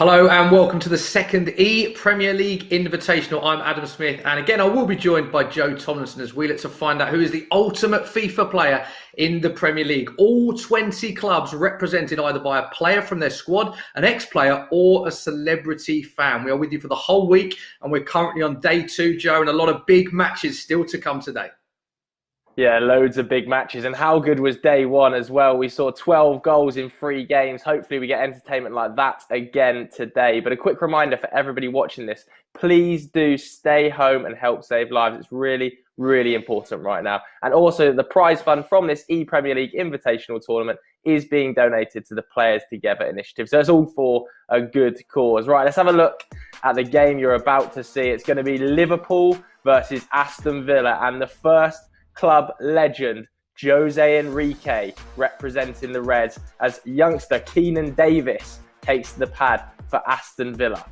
Hello and welcome to the second Premier League Invitational. I'm Adam Smith, and again I will be joined by Joe Tomlinson as we look to find out who is the ultimate FIFA player in the Premier League. All 20 clubs represented either by a player from their squad, an ex-player or a celebrity fan. We are with you for the whole week and we're currently on day 2, Joe, and a lot of big matches still to come today. Yeah, loads of big matches. And how good was day 1 as well? We saw 12 goals in 3 games. Hopefully we get entertainment like that again today. But a quick reminder for everybody watching this, please do stay home and help save lives. It's really, really important right now. And also the prize fund from this Premier League Invitational tournament is being donated to the Players Together initiative. So it's all for a good cause. Right, let's have a look at the game you're about to see. It's going to be Liverpool versus Aston Villa. And the first club legend, Jose Enrique, representing the Reds as youngster Keinan Davis takes the pad for Aston Villa.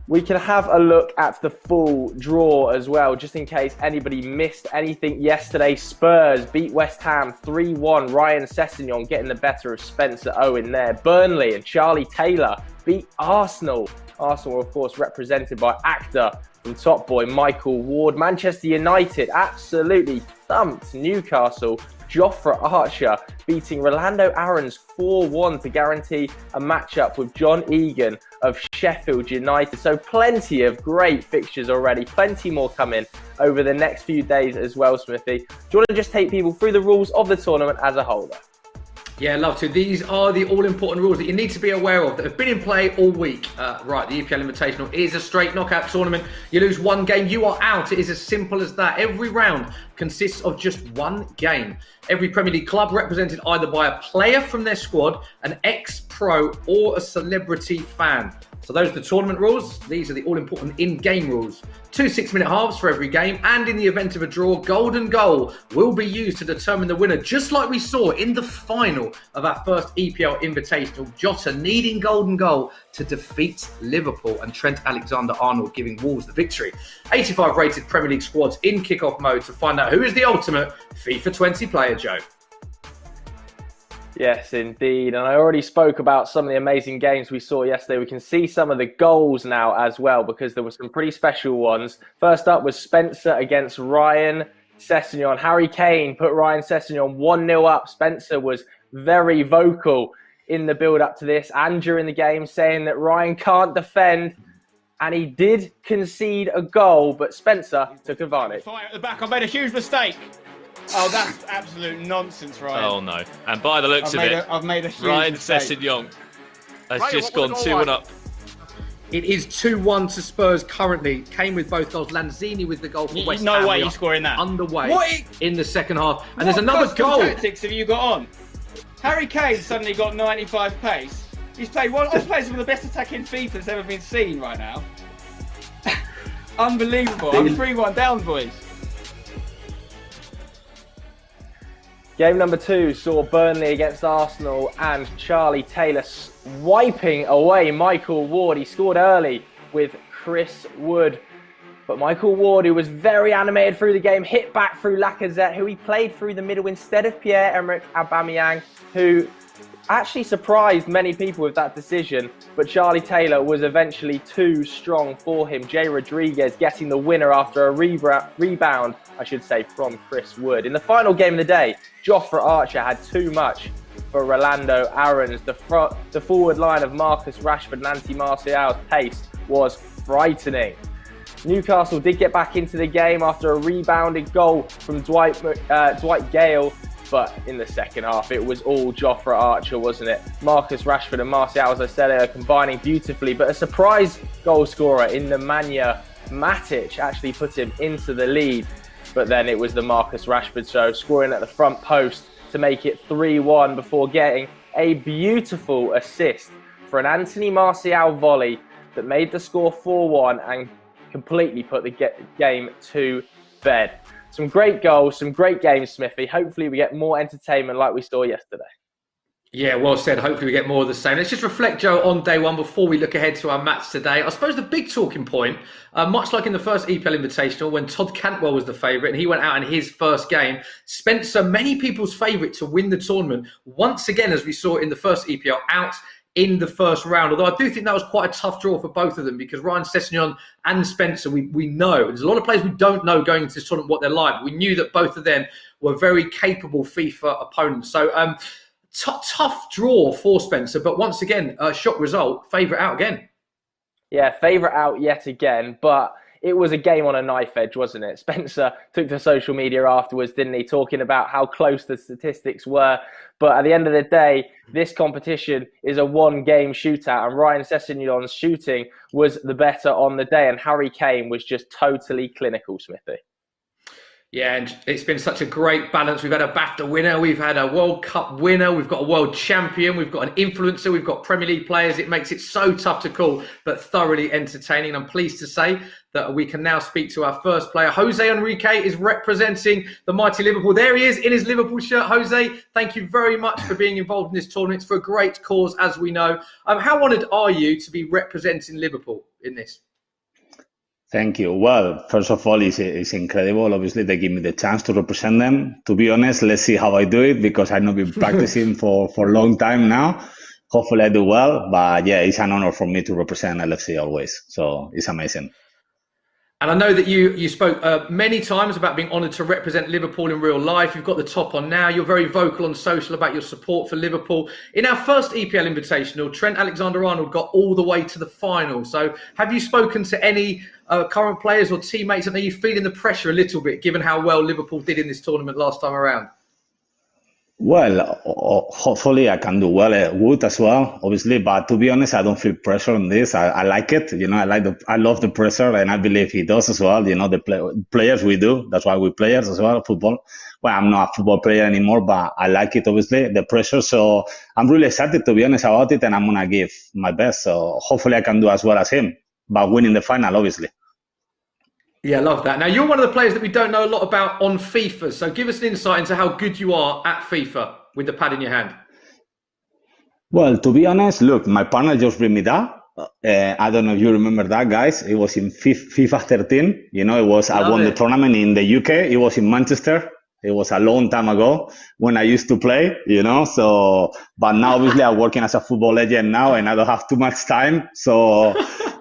We can have a look at the full draw as well, just in case anybody missed anything yesterday. Spurs beat West Ham 3-1. Ryan Sessegnon getting the better of Spencer Owen there. Burnley and Charlie Taylor beat Arsenal. Arsenal, of course, represented by actor from Top Boy Michael Ward. Manchester United absolutely thumped Newcastle. Jofra Archer beating Rolando Aarons 4-1 to guarantee a matchup with John Egan of Sheffield United. So plenty of great fixtures already. Plenty more coming over the next few days as well, Smithy. Do you want to just take people through the rules of the tournament as a whole there? Yeah, love to. These are the all-important rules that you need to be aware of that have been in play all week. Right, the EPL Invitational is a straight knockout tournament. You lose one game, you are out. It is as simple as that. Every round consists of just one game. Every Premier League club represented either by a player from their squad, an ex-pro or a celebrity fan. So those are the tournament rules. These are the all-important in-game rules. 2 6-minute halves for every game, and in the event of a draw, golden goal will be used to determine the winner, just like we saw in the final of our first EPL Invitational. Jota needing golden goal to defeat Liverpool, and Trent Alexander-Arnold giving Wolves the victory. 85 rated Premier League squads in kick-off mode to find out who is the ultimate FIFA 20 player, Joe. Yes, indeed. And I already spoke about some of the amazing games we saw yesterday. We can see some of the goals now as well, because there were some pretty special ones. First up was Spencer against Ryan Sessegnon. Harry Kane put Ryan Sessegnon 1-0 up. Spencer was very vocal in the build-up to this and during the game, saying that Ryan can't defend. And he did concede a goal, but Spencer took advantage. Fire at the back. I've made a huge mistake. Oh, that's absolute nonsense, Ryan. Oh, no. And by the looks of it, I've made a huge Ryan mistake. Sessegnon has just gone 2-1 up. It is 2-1 to Spurs currently. Kane with both goals. Lanzini with the goal for West Ham. No way you're scoring that. Underway in the second half. And there's another goal. What tactics have you got on? Harry Kane suddenly got 95 pace. He's played some of the best attack in FIFA that's ever been seen right now. Unbelievable. I'm 3-1 down, boys. Game number 2 saw Burnley against Arsenal and Charlie Taylor wiping away Michael Ward. He scored early with Chris Wood. But Michael Ward, who was very animated through the game, hit back through Lacazette, who he played through the middle instead of Pierre-Emerick Aubameyang, who actually surprised many people with that decision. But Charlie Taylor was eventually too strong for him. Jay Rodriguez getting the winner after a rebound, I should say, from Chris Wood. In the final game of the day, Jofra Archer had too much for Rolando Aarons. The forward line of Marcus Rashford and Anthony Martial's pace was frightening. Newcastle did get back into the game after a rebounded goal from Dwight Gale, but in the second half it was all Jofra Archer, wasn't it? Marcus Rashford and Martial, as I said, are combining beautifully, but a surprise goal scorer in Nemanja Matic actually put him into the lead. But then it was the Marcus Rashford show, scoring at the front post to make it 3-1 before getting a beautiful assist for an Anthony Martial volley that made the score 4-1 and completely put the game to bed. Some great goals, some great games, Smithy. Hopefully we get more entertainment like we saw yesterday. Yeah, well said. Hopefully we get more of the same. Let's just reflect, Joe, on day 1 before we look ahead to our match today. I suppose the big talking point, much like in the first EPL Invitational when Todd Cantwell was the favourite and he went out in his first game, Spencer, many people's favourite to win the tournament, once again, as we saw in the first EPL, out in the first round. Although I do think that was quite a tough draw for both of them, because Ryan Sessegnon and Spencer, we know there's a lot of players we don't know going into this tournament what they're like. We knew that both of them were very capable FIFA opponents. So tough draw for Spencer, but once again, shock result, favourite out again. Yeah, favourite out yet again, but it was a game on a knife edge, wasn't it? Spencer took to social media afterwards, didn't he, talking about how close the statistics were. But at the end of the day, this competition is a one-game shootout, and Ryan Sessegnon's shooting was the better on the day, and Harry Kane was just totally clinical, Smithy. Yeah, and it's been such a great balance. We've had a BAFTA winner, we've had a World Cup winner, we've got a world champion, we've got an influencer, we've got Premier League players. It makes it so tough to call, but thoroughly entertaining. I'm pleased to say that we can now speak to our first player. Jose Enrique is representing the mighty Liverpool. There he is in his Liverpool shirt. Jose, thank you very much for being involved in this tournament. It's for a great cause, as we know. How honoured are you to be representing Liverpool in this? Thank you. Well, first of all, it's incredible. Obviously, they give me the chance to represent them. To be honest, let's see how I do it, because I've not been practicing for a long time now. Hopefully I do well. But yeah, it's an honor for me to represent LFC always. So it's amazing. And I know that you spoke many times about being honoured to represent Liverpool in real life. You've got the top on now. You're very vocal on social about your support for Liverpool. In our first EPL Invitational, Trent Alexander-Arnold got all the way to the final. So have you spoken to any current players or teammates, and are you feeling the pressure a little bit, given how well Liverpool did in this tournament last time around? Well, hopefully I can do well good as well, obviously. But to be honest, I don't feel pressure on this. I like it. You know, I love the pressure, and I believe he does as well. You know, the players we do. That's why we players as well, football. Well, I'm not a football player anymore, but I like it, obviously, the pressure. So I'm really excited, to be honest, about it, and I'm going to give my best. So hopefully I can do as well as him, but winning the final, obviously. Yeah, I love that. Now, you're one of the players that we don't know a lot about on FIFA. So give us an insight into how good you are at FIFA with the pad in your hand. Well, to be honest, look, my partner just bring me that. I don't know if you remember that, guys. It was in FIFA 13. You know, I won the tournament in the UK. It was in Manchester. It was a long time ago when I used to play, you know. So, but now obviously I'm working as a football legend now, and I don't have too much time. So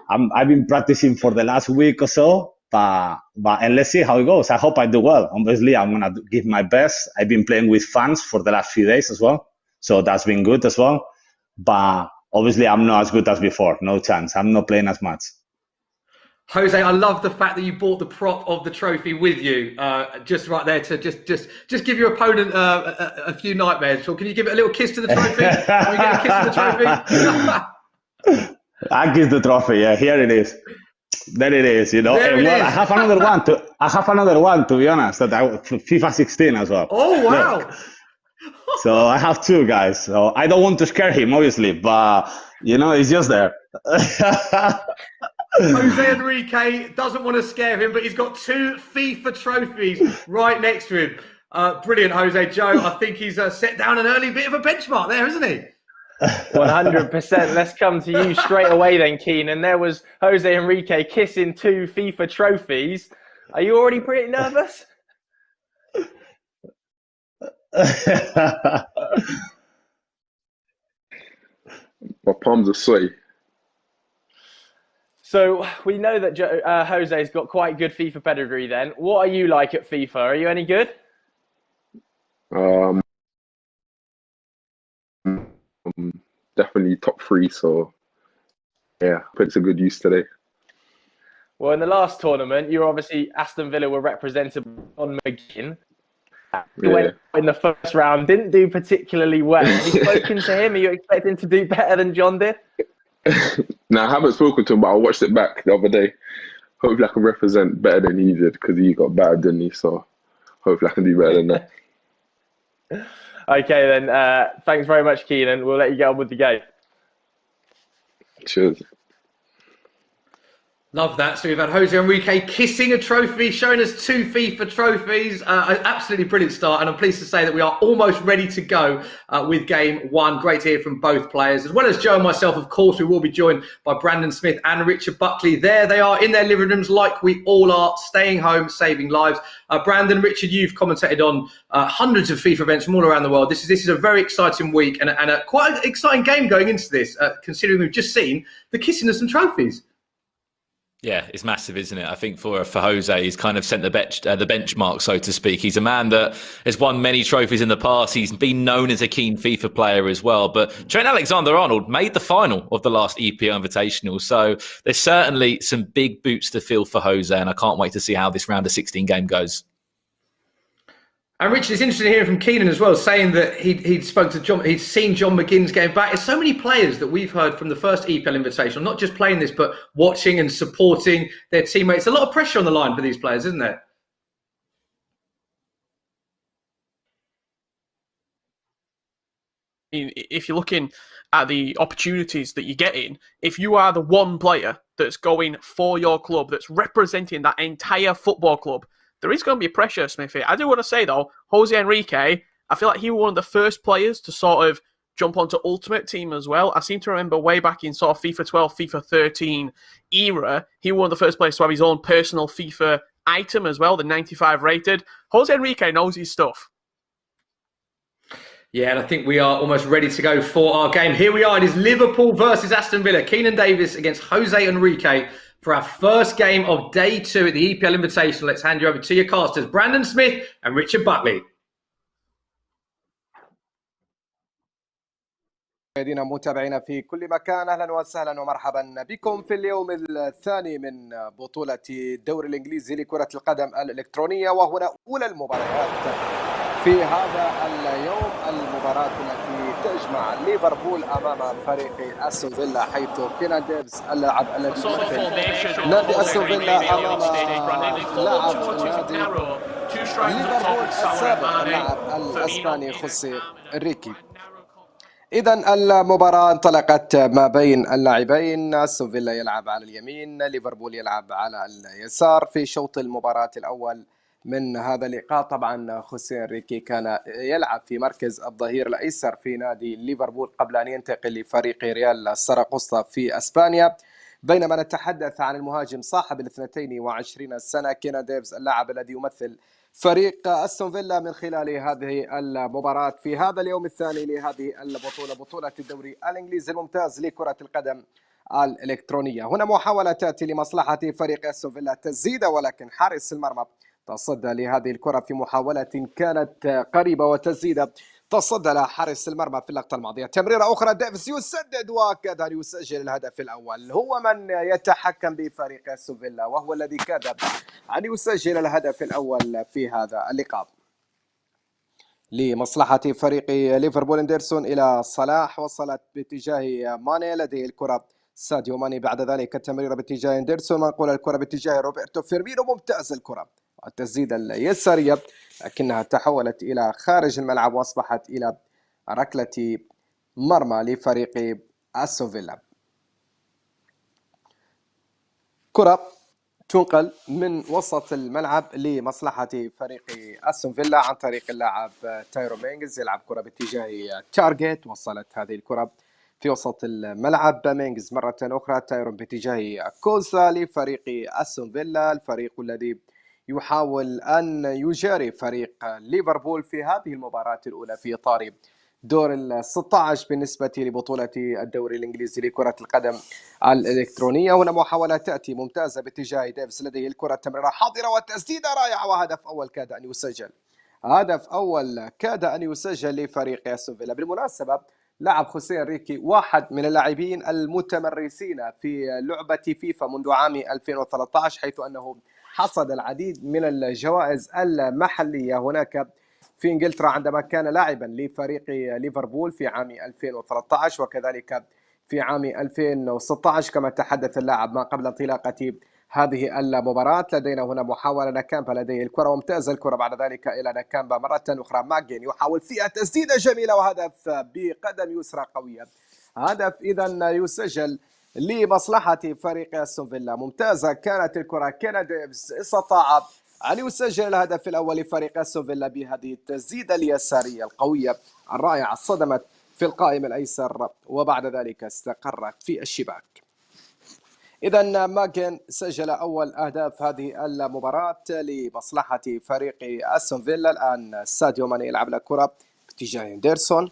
I've been practicing for the last week or so. And let's see how it goes. I hope I do well. Obviously, I'm going to give my best. I've been playing with fans for the last few days as well. So that's been good as well. But obviously, I'm not as good as before. No chance. I'm not playing as much. Jose, I love the fact that you brought the prop of the trophy with you, just right there to just give your opponent a few nightmares. So can you give it a little kiss to the trophy? Can we get a kiss to the trophy? I kiss the trophy. Yeah, here it is. There it is, you know. And well, I have another one. To be honest, that FIFA 16 as well. Oh wow! Look. So I have two, guys. So I don't want to scare him, obviously, but you know, it's just there. Jose Enrique doesn't want to scare him, but he's got two FIFA trophies right next to him. Brilliant, Jose. Joe, I think he's set down an early bit of a benchmark there, isn't he? 100%. Let's come to you straight away then, Keinan. There was Jose Enrique kissing two FIFA trophies. Are you already pretty nervous? My palms are sweaty. So we know that Jose's got quite good FIFA pedigree then. What are you like at FIFA? Are you any good? Definitely top 3, so yeah, put it to good use today. Well, in the last tournament, you were obviously Aston Villa were represented on McGinn. He went in the first round, didn't do particularly well. Have you spoken to him? Are you expecting to do better than John did? No, I haven't spoken to him, but I watched it back the other day. Hopefully I can represent better than he did, because he got bad, didn't he? So hopefully I can do better than that. Okay, then. Thanks very much, Keinan. We'll let you get on with the game. Cheers. Love that. So we've had Jose Enrique kissing a trophy, showing us 2 FIFA trophies. An absolutely brilliant start, and I'm pleased to say that we are almost ready to go with game 1. Great to hear from both players. As well as Joe and myself, of course, we will be joined by Brandon Smith and Richard Buckley. There they are in their living rooms like we all are, staying home, saving lives. Brandon, Richard, you've commentated on hundreds of FIFA events from all around the world. This is a very exciting week and a quite an exciting game going into this, considering we've just seen the kissing of some trophies. Yeah, it's massive, isn't it? I think for Jose, he's kind of set the benchmark, so to speak. He's a man that has won many trophies in the past. He's been known as a keen FIFA player as well. But Trent Alexander-Arnold made the final of the last EPL Invitational. So there's certainly some big boots to fill for Jose, and I can't wait to see how this round of 16 game goes. And Richard, it's interesting hearing from Keinan as well, saying that he'd spoke to John, he'd seen John McGinn's game back. There's so many players that we've heard from the first EPL Invitational, not just playing this, but watching and supporting their teammates. A lot of pressure on the line for these players, isn't there? If you're looking at the opportunities that you're getting, if you are the one player that's going for your club, that's representing that entire football club, there is going to be pressure, Smithy. I do want to say, though, Jose Enrique, I feel like he was one of the first players to sort of jump onto Ultimate Team as well. I seem to remember way back in sort of FIFA 12, FIFA 13 era, he was one of the first players to have his own personal FIFA item as well, the 95 rated. Jose Enrique knows his stuff. Yeah, and I think we are almost ready to go for our game. Here we are. It is Liverpool versus Aston Villa. Keinan Davis against Jose Enrique for our first game of day 2 at the EPL Invitational. Let's hand you over to your casters, Brandon Smith and Richard Buckley. مشاهدينا متابعينا في كل مكان، اهلا وسهلا ومرحبا بكم في اليوم الثاني من بطولة الدور الانجليزي لكرة القدم الإلكترونية، وهنا اولى المباريات في هذا اليوم، المباراة التي تجمع ليفربول امام فريق استون فيلا، حيث كينان ديفيس اللاعب الذي يمثل نادي استون فيلا امام لاعب نادي ليفربول السابق اللاعب الاسباني خوسيه إنريكي. إذن المباراة انطلقت ما بين اللاعبين، أستون فيلا يلعب على اليمين، ليفربول يلعب على اليسار. في شوط المباراة الأول من هذا اللقاء طبعا خوسيه إنريكي كان يلعب في مركز الظهير الأيسر في نادي ليفربول قبل أن ينتقل لفريق ريال ساراغوسا في أسبانيا، بينما نتحدث عن المهاجم صاحب 22 سنة كينان ديفيس اللاعب الذي يمثل فريق أستون فيلا من خلال هذه المباراة في هذا اليوم الثاني لهذه البطولة، بطولة الدوري الإنجليزي الممتاز لكرة القدم الإلكترونية. هنا محاولة تأتي لمصلحة فريق أستون فيلا تسديدة، ولكن حارس المرمى تصدى لهذه الكرة في محاولة كانت قريبة، وتسديدة تصدى لها حارس المرمى في اللقطة الماضية. تمريرة أخرى، ديفيس يسدد وكاد أن يسجل الهدف الأول. هو من يتحكم بفريق أستون فيلا، وهو الذي كاد أن يسجل الهدف الأول في هذا اللقاء. لمصلحة فريق ليفربول إندرسون إلى صلاح، وصلت باتجاه ماني، لديه الكرة ساديو ماني، بعد ذلك التمريرة باتجاه إندرسون، منقول الكرة باتجاه روبرتو فيرمينو، ممتاز الكرة، التسديدة اليسارية لكنها تحولت إلى خارج الملعب وأصبحت إلى ركلة مرمى لفريق أستون فيلا. كرة تنقل من وسط الملعب لمصلحة فريق أستون فيلا عن طريق اللاعب تايرو مينغز، يلعب كرة باتجاه تارجت، وصلت هذه الكرة في وسط الملعب. مينغز مرة أخرى، تايرو باتجاه كوزا لفريق أستون فيلا، الفريق الذي يحاول أن يجاري فريق ليفربول في هذه المباراة الأولى في إطار دور 16 بالنسبة لبطولة الدوري الإنجليزي لكرة القدم الإلكترونية. هنا محاولة تأتي ممتازة باتجاه ديفيس، لديه الكرة، تمريرة حاضرة وتسديدة رائعة، وهدف أول كاد أن يسجل. هدف أول كاد أن يسجل لفريق أستون فيلا. بالمناسبة لاعب خوسيه إنريكي واحد من اللاعبين المتمرسين في لعبة فيفا منذ عام 2013، حيث أنه حصد العديد من الجوائز المحلية هناك في إنجلترا عندما كان لاعبا لفريق ليفربول في عام 2013، وكذلك في عام 2016 كما تحدث اللاعب ما قبل انطلاقة هذه المباراة. لدينا هنا محاولة، ناكامبا لديه الكرة، وممتاز الكرة بعد ذلك إلى ناكامبا مرة أخرى، ماجين يحاول فيها تسديدة جميلة، وهدف بقدم يسرى قوية، هدف إذن يسجل لمصلحة فريق أستون فيلا. ممتازة كانت الكرة، كينان ديفيس استطاع أن يسجل الهدف الأول لفريق أستون فيلا بهذه التسديدة اليسارية القوية الرائعة، صدمت في القائم الأيسر وبعد ذلك استقرت في الشباك. إذا ماجن سجل أول أهداف هذه المباراة لمصلحة فريق أستون فيلا. الآن ساديو ماني يلعب الكرة باتجاه هندرسون،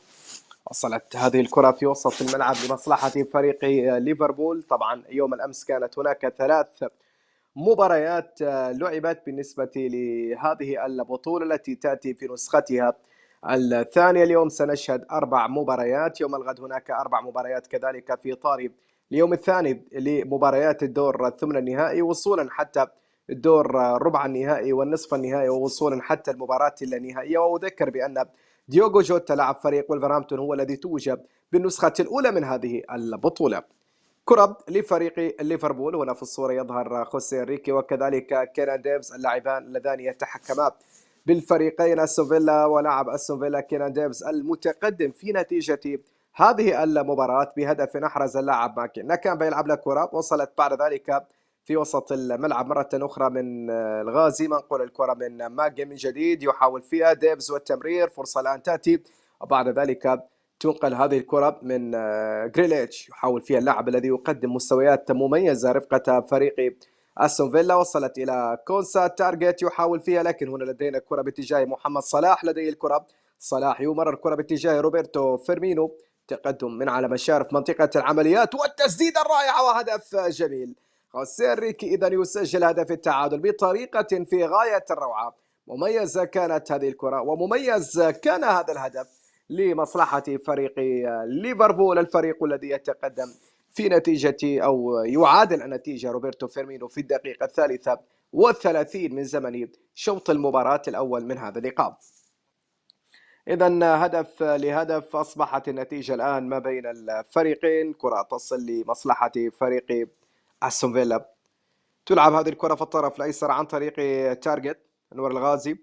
وصلت هذه الكرة في وسط الملعب لمصلحة فريق ليفربول. طبعا يوم الأمس كانت هناك 3 مباريات لعبت بالنسبة لهذه البطولة التي تأتي في نسختها الثانية. اليوم سنشهد 4 مباريات، يوم الغد هناك 4 مباريات كذلك في إطار اليوم الثاني لمباريات الدور الثمن النهائي، وصولا حتى الدور ربع النهائي والنصف النهائي، ووصولا حتى المباراة النهائية. وأذكر بأن ديوغو جوتا لاعب فريق ولفرهامبتون هو الذي توج بالنسخة الأولى من هذه البطولة. كرة لفريق ليفربول، هنا في الصورة يظهر خوسيه إنريكي وكذلك كينان ديفيس، اللاعبان اللذان يتحكمان بالفريقين أستون فيلا ولاعب أستون فيلا كينان ديفيس المتقدم في نتيجة هذه المباراة بهدف أحرز اللاعب ماكن. كان بيلعب له كرة، وصلت بعد ذلك في وسط الملعب مرة أخرى من الغازي، منقول الكرة من ماجن من جديد، يحاول فيها ديفيس والتمرير، فرصة الآن تأتي وبعد ذلك تنقل هذه الكرة من جريليتش، يحاول فيها اللاعب الذي يقدم مستويات مميزة رفقة فريق أستون فيلا. وصلت إلى كونسا تارجت، يحاول فيها، لكن هنا لدينا الكرة باتجاه محمد صلاح، لديه الكرة صلاح يمرر الكرة باتجاه روبرتو فيرمينو، تقدم من على مشارف منطقة العمليات والتسديد الرائعة وهدف جميل. خوسيه إنريكي إذا يسجل هدف التعادل بطريقة في غاية الروعة. مميزة كانت هذه الكرة ومميز كان هذا الهدف لمصلحة فريق ليفربول، الفريق الذي يتقدم في نتيجة أو يعادل النتيجة روبرتو فيرمينو في الدقيقة 33 من زمن شوط المباراة الأول من هذا اللقاء. إذا هدف لهدف، أصبحت النتيجة الآن ما بين الفريقين. كرة تصل لمصلحة فريق أستون فيلا، تلعب هذه الكرة في الطرف الأيسر عن طريق تارجت أنور الغازي،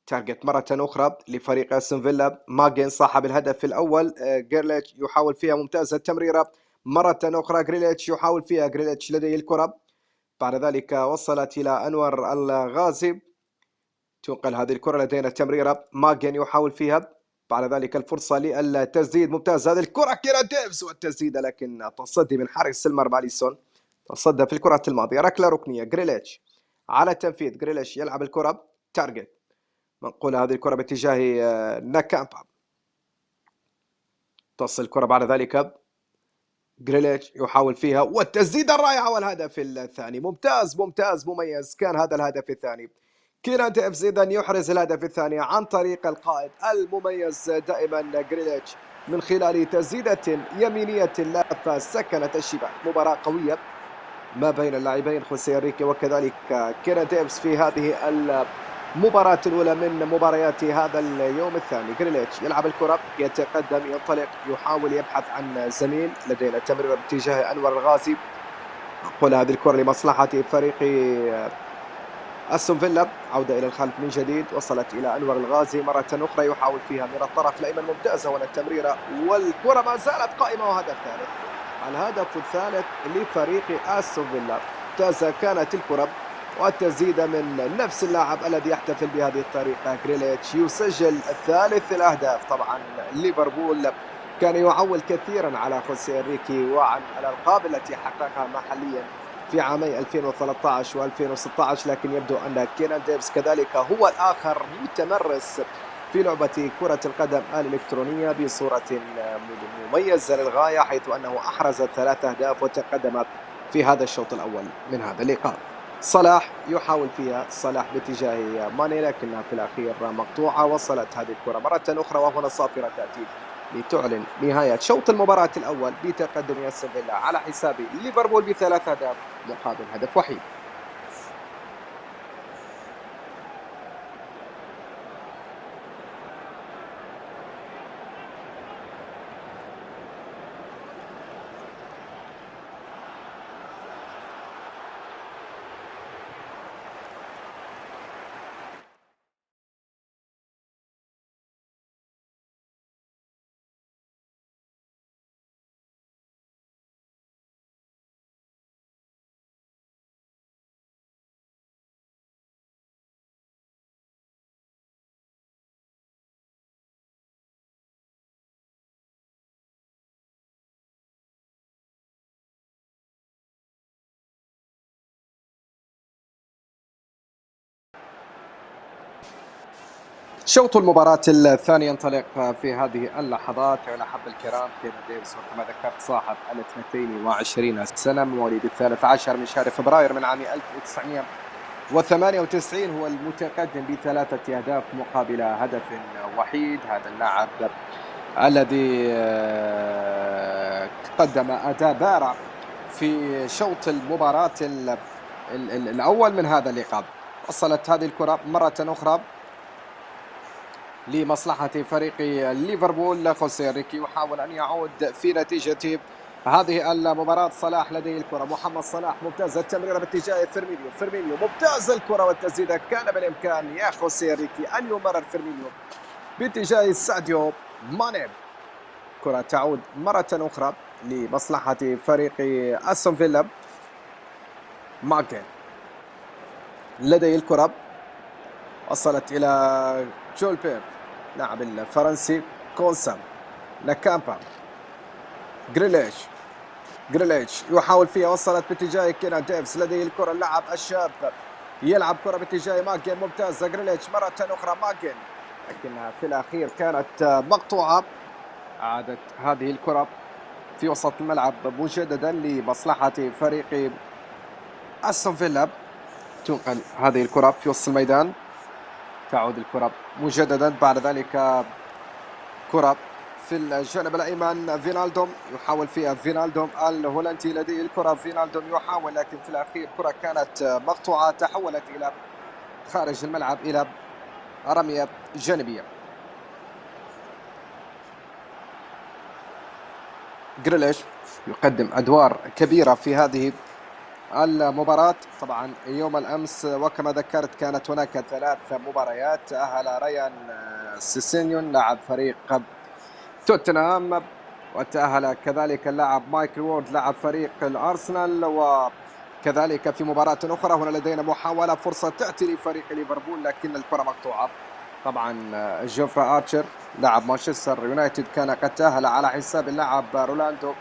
تارجت مرة أخرى لفريق أستون فيلا. ماجن صاحب الهدف الأول، جريليتش يحاول فيها، ممتازة التمريرة مرة أخرى، جريليتش يحاول فيها، جريليتش لديه الكرة، بعد ذلك وصلت إلى أنور الغازي، تنقل هذه الكرة، لدينا تمريرة، ماجن يحاول فيها، بعد ذلك الفرصة للتسديد، ممتاز هذه الكرة، كينان ديفيس والتسديدة، لكن تصدي من حارس المرمى أليسون، تصدى في الكرة الماضية. ركلة ركنية، جريليتش على التنفيذ، جريليتش يلعب الكرة، تارجت، منقول هذه الكرة باتجاه ناكامبا، تصل الكرة بعد ذلك جريليتش يحاول فيها والتسديدة الرائعة والهدف الثاني. ممتاز ممتاز مميز كان هذا الهدف الثاني. كينان ديفيس إذا يحرز الهدف الثاني عن طريق القائد المميز دائما جريليتش من خلال تسديدة يمينية لافة سكنت الشباك. مباراة قوية ما بين اللاعبين خوسيه إنريكي وكذلك كينان ديفيس في هذه المباراة الأولى من مباريات هذا اليوم الثاني. جريليتش يلعب الكرة، يتقدم، ينطلق، يحاول يبحث عن زميل، لدينا تمرير باتجاه أنور الغازي، نقول هذه الكرة لمصلحة فريق أستون فيلا، عودة إلى الخلف من جديد، وصلت إلى أنور الغازي مرة أخرى، يحاول فيها من الطرف الأيمن، ممتازة هنا التمريرة والكرة ما زالت قائمة، وهدف ثالث، الهدف الثالث لفريق أستون فيلا. ممتازة كانت الكرة والتسديدة من نفس اللاعب الذي يحتفل بهذه الطريقة، جريليتش يسجل الثالث الأهداف. طبعا ليفربول كان يعول كثيرا على خوسيه إنريكي وعن الألقاب التي حققها محليا في عامي 2013 و2016، لكن يبدو أن كينان ديفيس كذلك هو الآخر متمرس في لعبة كرة القدم الإلكترونية بصورة مميزة للغاية، حيث أنه أحرز 3 أهداف وتقدم في هذا الشوط الأول من هذا اللقاء. صلاح يحاول فيها، صلاح باتجاه ماني، لكنها في الأخير مقطوعة. وصلت هذه الكرة مرة أخرى، وهنا صافرة تأتي لتعلن نهاية شوط المباراة الأول بتقدم أستون فيلا على حساب ليفربول ب3 أهداف مقابل هدف وحيد. شوط المباراة الثاني ينطلق في هذه اللحظات. الأحب الكرام، كينان ديفيس وكما ذكرت صاحب 22 سنة، مواليد 13 من شهر فبراير من عام 1998، هو المتقدم ب3 أهداف مقابل هدف وحيد. هذا اللاعب الذي قدم أداء بارع في شوط المباراة الأول من هذا اللقاء. وصلت هذه الكرة مرة أخرى لمصلحة فريق ليفربول. خوسيه إنريكي يحاول أن يعود في نتيجة هذه المباراة. صلاح لديه الكرة، محمد صلاح ممتاز التمريرة باتجاه فيرمينيو ممتاز الكرة والتسديدة. كان بالإمكان يا خوسيه إنريكي أن يمرر فيرمينيو باتجاه ساديو ماني. كرة تعود مرة أخرى لمصلحة فريق أستون فيلا. ماكين لديه الكرة، وصلت إلى جولبير لاعب الفرنسي. كونسام نكامبا جريليش يحاول فيها، وصلت باتجاه كينان ديفيس لديه الكرة. اللاعب الشاب يلعب كرة باتجاه ماكين ممتازة. جريليش مرة أخرى ماكين، لكنها في الأخير كانت مقطوعة. عادت هذه الكرة في وسط الملعب مجددا لمصلحة فريق أستون فيلا. تنقل هذه الكرة في وسط الميدان، تعود الكرة مجددا. بعد ذلك كرة في الجانب الأيمن، فينالدوم يحاول فيها، فينالدوم الهولندي لديه الكرة. فينالدوم يحاول، لكن في الأخير كرة كانت مقطوعة، تحولت إلى خارج الملعب إلى رمية جانبية. جريليش يقدم أدوار كبيرة في هذه المباراة. طبعا يوم الأمس وكما ذكرت كانت هناك 3 مباريات. تأهل ريان سيسينيون لاعب فريق توتنهام، وتأهل كذلك اللاعب مايكل وورد لاعب فريق الأرسنال. وكذلك في مباراة أخرى هنا لدينا محاولة، فرصة تأتي لفريق ليفربول لكن الكرة مقطوعة. طبعا جوفرا آرشر لاعب مانشستر يونايتد كان قد تأهل على حساب اللاعب رولاندو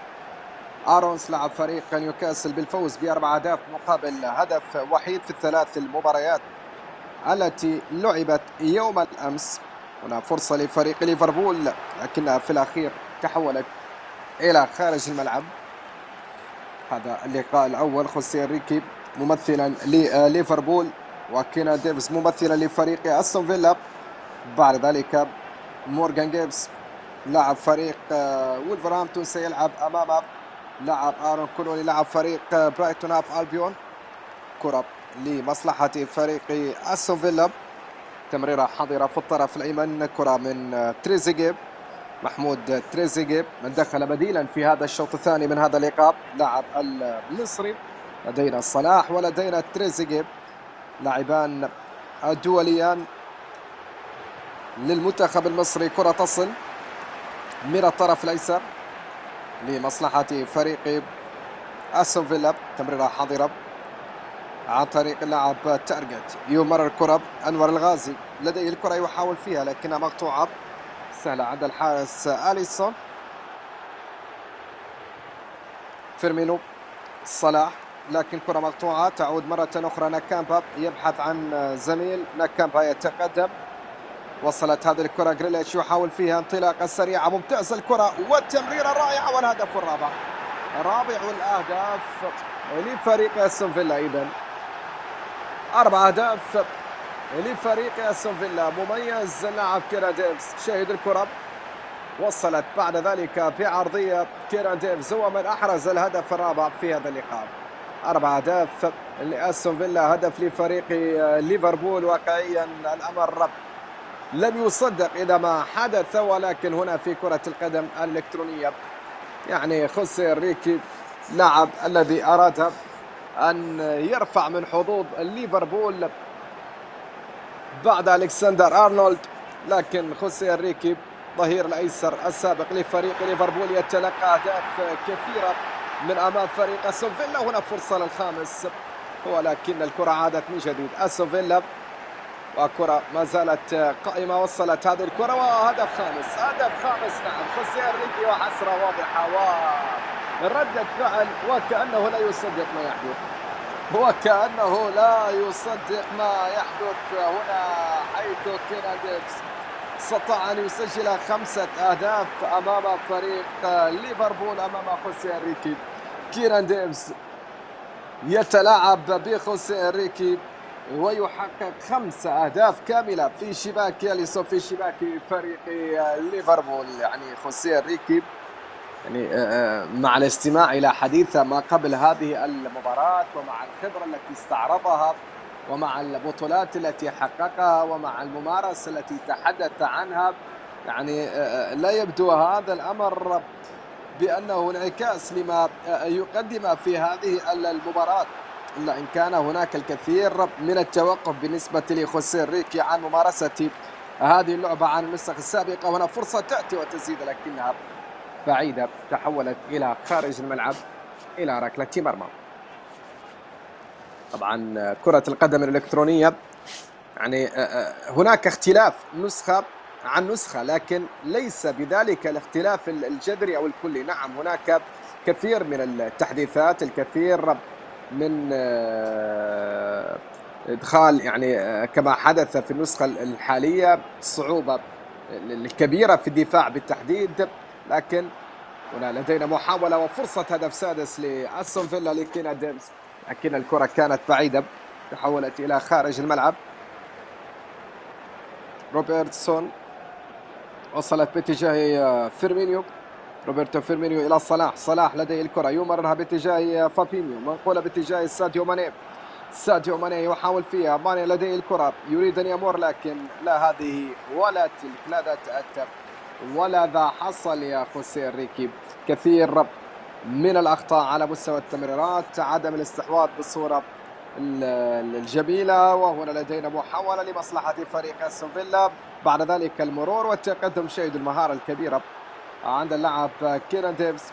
آرونس لاعب فريق نيوكاسل بالفوز ب4 أهداف مقابل هدف وحيد في ال3 المباريات التي لعبت يوم الأمس. هنا فرصة لفريق ليفربول لكنها في الأخير تحولت إلى خارج الملعب. هذا اللقاء الأول، خوسيه إنريكي ممثلا لليفربول وكينان ديفيس ممثلا لفريق أستون فيلا. بعد ذلك مورغان جيبس لاعب فريق وولفرهامبتون سيلعب أمام لاعب آرون كولوني لاعب فريق برايتون هاف ألبيون. كرة لمصلحة فريق أستون فيلا، تمريرة حاضرة في الطرف الأيمن. كرة من تريزيجيه، محمود تريزيجيه من دخل بديلا في هذا الشوط الثاني من هذا اللقاء، لاعب المصري. لدينا صلاح ولدينا تريزيجيه، لاعبان دوليان للمنتخب المصري. كرة تصل من الطرف الأيسر لمصلحة فريق أستون فيلا، تمريرة حاضرة عن طريق اللاعب تارجت. يمرر الكرة أنور الغازي لديه الكرة يحاول فيها لكنها مقطوعة، سهلة عند الحارس أليسون. فيرمينو صلاح لكن كرة مقطوعة، تعود مرة أخرى نكامبا يبحث عن زميل. نكامبا يتقدم، وصلت هذه الكرة جريليش يحاول فيها انطلاقة سريعة ممتازة الكرة والتمريرة رائعة والهدف الرابع، رابع الأهداف لفريق أستون فيلا. إذن 4 أهداف لفريق أستون فيلا، مميز اللاعب كينان ديفيس. شاهد الكرة وصلت بعد ذلك بعرضية كينان ديفيس، هو من أحرز الهدف الرابع في هذا اللقاء. 4 أهداف لأستون فيلا، هدف لفريق ليفربول. واقعيا الأمر لم يصدق إذا ما حدث، ولكن هنا في كرة القدم الإلكترونية يعني خوسيه إنريكي لاعب الذي أراد أن يرفع من حظوظ ليفربول بعد ألكسندر أرنولد، لكن خوسيه إنريكي ظهير الأيسر السابق لفريق ليفربول يتلقى أهداف كثيرة من أمام فريق أستون فيلا. هنا فرصة للخامس، ولكن الكرة عادت من جديد أستون فيلا، وكرة ما زالت قائمة. وصلت هذه الكرة وهدف خامس، هدف خامس. نعم خوسيه إنريكي وحسرة واضحة وردة فعل، وكأنه لا يصدق ما يحدث، وكأنه لا يصدق ما يحدث هنا، حيث كينان ديفيس استطاع أن يسجل 5 أهداف أمام فريق ليفربول أمام خوسيه إنريكي. كينان ديفيس يتلاعب بخوسيه إنريكي ويحقق 5 أهداف كاملة في شباك ياليسون في شباك فريق ليفربول. يعني خوسيه إنريكي يعني مع الاستماع إلى حديث ما قبل هذه المباراة ومع الخبرة التي استعرضها ومع البطولات التي حققها ومع الممارسة التي تحدث عنها، يعني لا يبدو هذا الأمر بأنه انعكاس لما يقدم في هذه المباراة، إلا إن كان هناك الكثير من التوقف بالنسبة لخوسيه إنريكي عن ممارسة هذه اللعبة عن النسخ السابقة. هنا فرصة تأتي وتزيد لكنها بعيدة، تحولت إلى خارج الملعب إلى ركلة مرمى. طبعا كرة القدم الإلكترونية يعني هناك اختلاف نسخة عن نسخة، لكن ليس بذلك الاختلاف الجذري أو الكلي. نعم هناك كثير من التحديثات، الكثير من إدخال يعني كما حدث في النسخة الحالية صعوبة الكبيرة في الدفاع بالتحديد، لكن هنا لدينا محاولة وفرصة هدف سادس لأستون فيلا لكينان ديفيس، لكن الكرة كانت بعيدة تحولت إلى خارج الملعب. روبرتسون وصلت باتجاه فيرمينيو، روبرتو فيرمينيو إلى صلاح، صلاح لديه الكرة يمررها باتجاه فابينيو، منقولة باتجاه ساديو ماني، ساديو ماني يحاول فيها، ماني لديه الكرة يريد أن يمر لكن لا هذه ولا تلك، لا ذات أتى ولا ذا حصل يا خوسيه إنريكي. كثير من الأخطاء على مستوى التمريرات، عدم الاستحواذ بالصورة الجميلة. وهنا لدينا محاولة لمصلحة فريق أستون فيلا، بعد ذلك المرور والتقدم شهد المهارة الكبيرة عند اللاعب كينان ديفيس.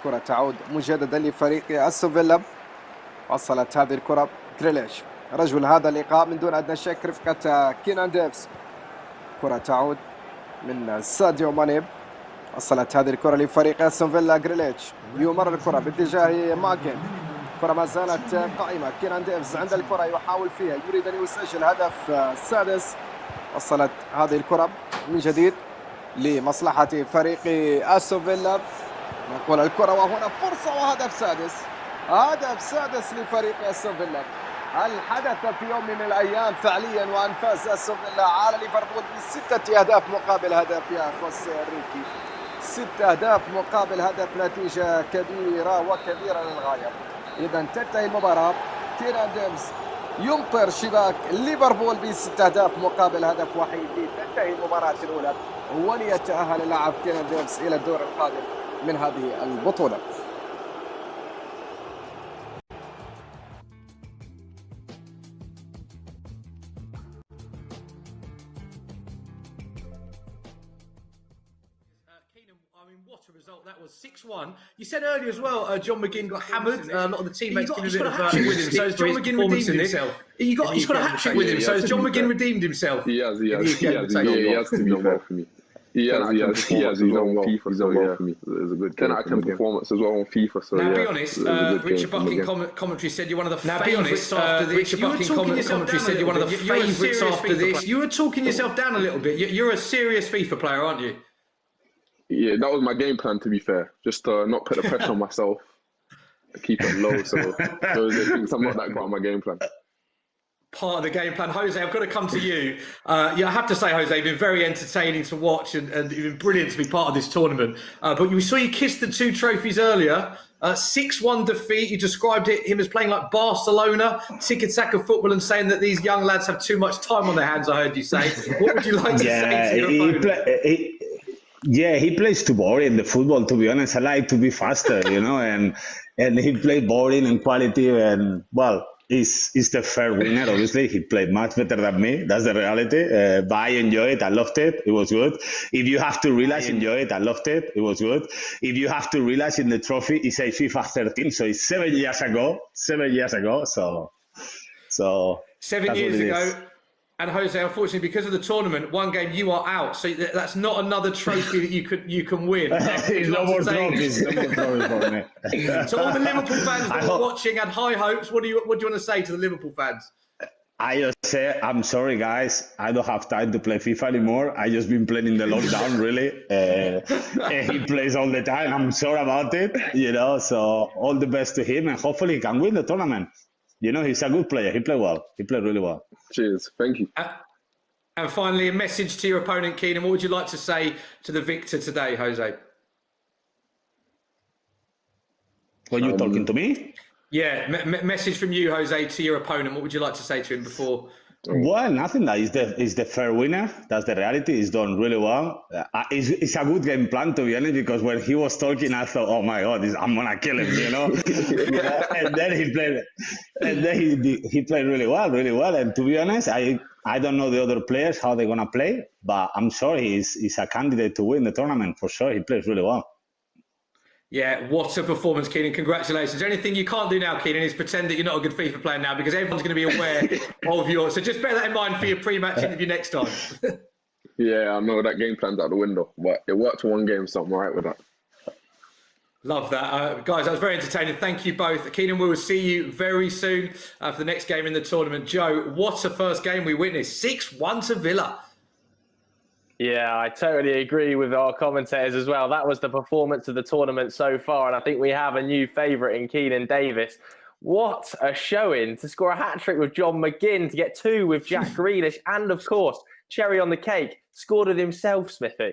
كرة تعود مجددا لفريق أستون فيلا، وصلت هذه الكرة جريليش، رجل هذا اللقاء من دون أدنى شك رفقة كينان ديفيس. كرة تعود من ساديو ماني، وصلت هذه الكرة لفريق أستون فيلا، جريليش يمر الكرة باتجاه ماكين، الكرة ما زالت قائمة. كينان ديفيس عند الكرة يحاول فيها، يريد أن يسجل هدف السادس. وصلت هذه الكرة من جديد لمصلحة فريق أستون فيلا، نقول الكرة وهنا فرصة وهدف سادس، هدف سادس لفريق أستون فيلا. هل حدث في يوم من الأيام فعليا وأن فاز أستون فيلا على ليفربول ب6 أهداف مقابل هدف يا خوسيه إنريكي؟ 6 أهداف مقابل هدف، نتيجة كبيرة وكبيرة للغاية. إذا تنتهي المباراة، كينان ديفيس يمطر شباك ليفربول ب6 أهداف مقابل هدف وحيد. تنتهي المباراة الأولى وليتأهل اللاعب كينان ديفيس إلى الدور القادم من هذه البطولة. What a result that was, 6-1. You said earlier as well, John McGinn got hammered. A lot of the teammates he's got a hat-trick with him, so has John McGinn redeemed himself? He's got a hat-trick with him, so has John McGinn redeemed himself? He has to be fair for me. He has done well FIFA, so yeah, it was a good 10 out of 10 performance as well on FIFA. So now, yeah, be honest, Richard Bucking commentary said you're one of the favourites after this. Richard Bucking commentary said you're one of the favourites after this. You were talking yourself down a little bit. You're a serious FIFA player, aren't you? Yeah, that was my game plan, to be fair. Just not put the pressure on myself, keep it low. So those are things I'm not that part of my game plan. Part of the game plan. Jose, I've got to come to you. Yeah, I have to say, Jose, you've been very entertaining to watch and you've been brilliant to be part of this tournament. But we saw you kiss the 2 trophies earlier. 6-1 defeat. You described him as playing like Barcelona, tick-a-tack of football, and saying that these young lads have too much time on their hands, I heard you say. What would you like to say to your opponent? Yeah, he plays too boring, the football, to be honest. I like to be faster, you know, and he played boring and quality, and, well, he's the fair winner, obviously. He played much better than me. That's the reality. But I enjoyed it. I loved it. It was good. If you have to realize, enjoy it. I loved it. It was good. If you have to realize in the trophy, it's a FIFA 13, so it's 7 years ago. 7 years ago, so 7 years ago. And Jose, unfortunately, because of the tournament, one game you are out. So that's not another trophy that you can win. No more trophies. No more trophies for me. So all the Liverpool fans that were watching had high hopes. What do you want to say to the Liverpool fans? I just say, I'm sorry, guys. I don't have time to play FIFA anymore. I just been playing in the lockdown, really. He plays all the time. I'm sorry about it, So all the best to him, and hopefully he can win the tournament. He's a good player. He played well. He played really well. Cheers. Thank you. And finally, a message to your opponent, Keinan. What would you like to say to the victor today, Jose? Are you talking to me? Yeah, message from you, Jose, to your opponent. What would you like to say to him before? Well, nothing. He's the fair winner. That's the reality. He's done really well. It's a good game plan, to be honest, because when he was talking, I thought, oh my God, I'm gonna kill him, And then he played, he played really well. And to be honest, I don't know the other players how they're gonna play, but I'm sure he's a candidate to win the tournament for sure. He plays really well. Yeah, what a performance, Keinan. Congratulations. Anything you can't do now, Keinan, is pretend that you're not a good FIFA player now, because everyone's going to be aware of yours. So just bear that in mind for your pre-match interview next time. Yeah, I know that game plan's out the window, but it worked for one game, so I'm all right with that. Love that. Guys, that was very entertaining. Thank you both. Keinan, we will see you very soon for the next game in the tournament. Joe, what a first game we witnessed. 6-1 to Villa. Yeah, I totally agree with our commentators as well. That was the performance of the tournament so far, and I think we have a new favourite in Keinan Davis. What a showing to score a hat-trick with John McGinn, to get 2 with Jack Grealish, and of course, cherry on the cake, scored it himself, Smithy.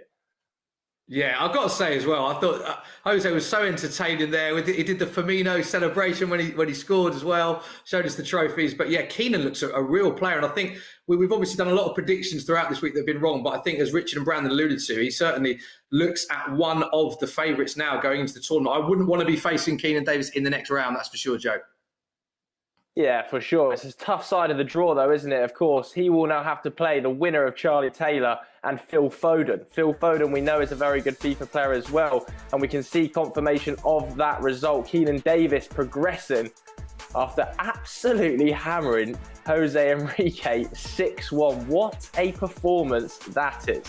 Yeah, I've got to say as well, I thought Jose was so entertaining there. He did the Firmino celebration when he scored as well, showed us the trophies. But yeah, Keinan looks a real player. And I think we've obviously done a lot of predictions throughout this week that have been wrong. But I think, as Richard and Brandon alluded to, he certainly looks at one of the favourites now going into the tournament. I wouldn't want to be facing Keinan Davis in the next round, that's for sure, Joe. Yeah, for sure. It's a tough side of the draw, though, isn't it? Of course, he will now have to play the winner of Charlie Taylor and Phil Foden. Phil Foden, we know, is a very good FIFA player as well, and we can see confirmation of that result. Keinan Davis progressing after absolutely hammering Jose Enrique 6-1. What a performance that is.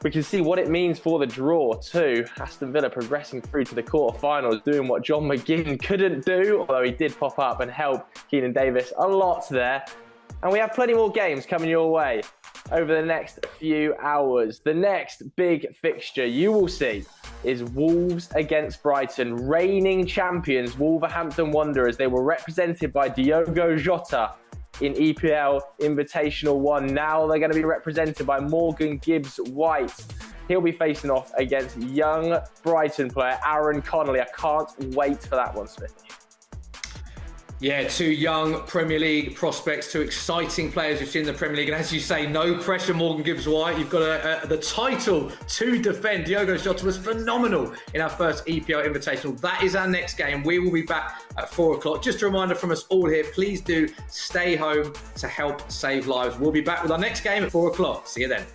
We can see what it means for the draw too. Aston Villa progressing through to the quarterfinals, doing what John McGinn couldn't do, although he did pop up and help Keinan Davis a lot there. And we have plenty more games coming your way over the next few hours. The next big fixture you will see is Wolves against Brighton, reigning champions Wolverhampton Wanderers. They were represented by Diogo Jota in EPL Invitational 1. Now they're going to be represented by Morgan Gibbs-White. He'll be facing off against young Brighton player Aaron Connolly. I can't wait for that one, Smith. Yeah, 2 young Premier League prospects, 2 exciting players we've seen in the Premier League. And as you say, no pressure, Morgan Gibbs-White. You've got the title to defend. Diogo Jota was phenomenal in our first EPL Invitational. That is our next game. We will be back at 4 o'clock. Just a reminder from us all here, please do stay home to help save lives. We'll be back with our next game at 4 o'clock. See you then.